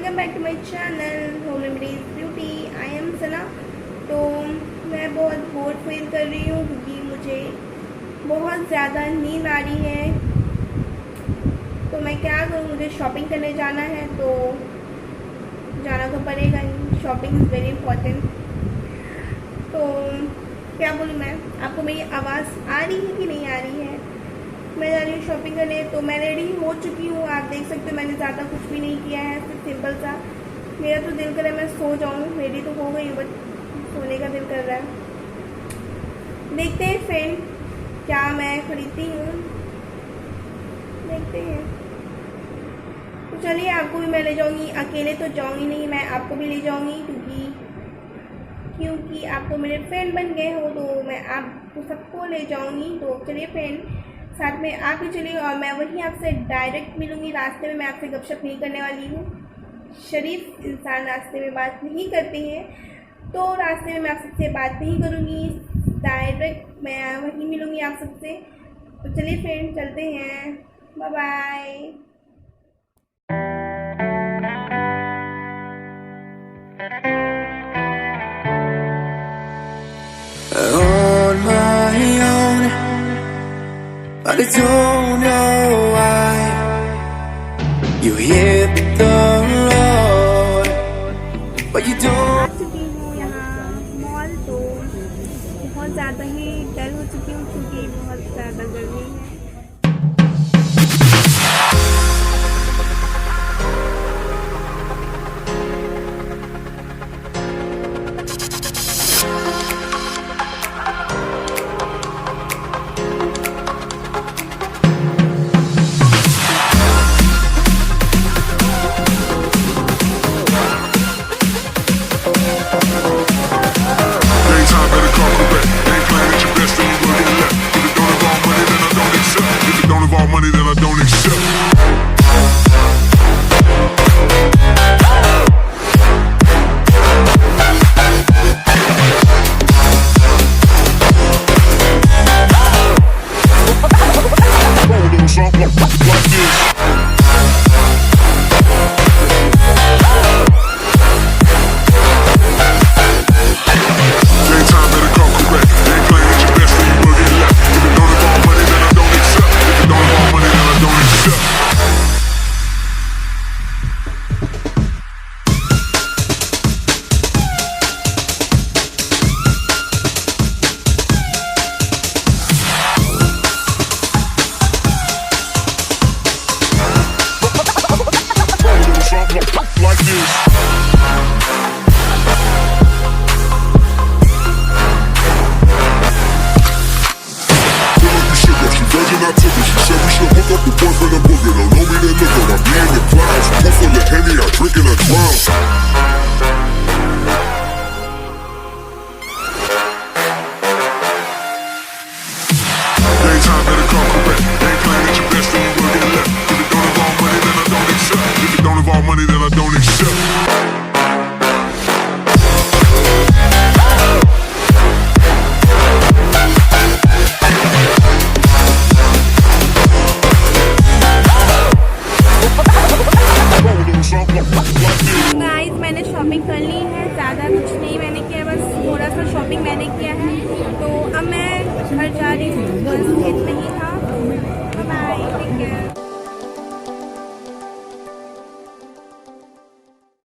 Welcome back to my channel home remedies beauty. I am Sana. तो मैं बहुत bore feel कर रही हूँ क्योंकि मुझे बहुत ज़्यादा नींद आ रही है। तो मैं क्या करूँ, मुझे शॉपिंग करने जाना है तो जाना तो पड़ेगा ही। Shopping is very important. तो क्या बोलूँ मैं आपको, मेरी आवाज़ आ रही है कि नहीं आ रही है। मैं जा रही हूँ शॉपिंग करने। तो मैं रेडी हो चुकी हूँ, आप देख सकते हो। मैंने ज़्यादा कुछ भी नहीं किया है, सिर्फ सिंपल सा। मेरा तो दिल कर रहा है मैं सो जाऊँ। रेडी तो हो गई हूँ बट सोने का दिल कर रहा है। देखते हैं फ्रेंड क्या मैं खरीदती हूँ, देखते हैं। तो चलिए आपको भी मैं ले जाऊँगी। अकेले तो जाऊँगी नहीं, मैं आपको भी ले जाऊँगी क्योंकि आप तो मेरे फ्रेंड बन गए हो। तो मैं आपको सबको ले जाऊँगी। तो चलिए फ्रेंड साथ में आप ही चलिए, और मैं वहीं आपसे डायरेक्ट मिलूँगी। रास्ते में मैं आपसे गपशप नहीं करने वाली हूँ। शरीफ इंसान रास्ते में बात नहीं करते हैं, तो रास्ते में मैं आप सबसे बात नहीं करूँगी। डायरेक्ट मैं वहीं मिलूँगी आप सबसे। तो चलिए फ्रेंड चलते हैं। Bye bye. On my own, but I don't know why you hit the road, but you don't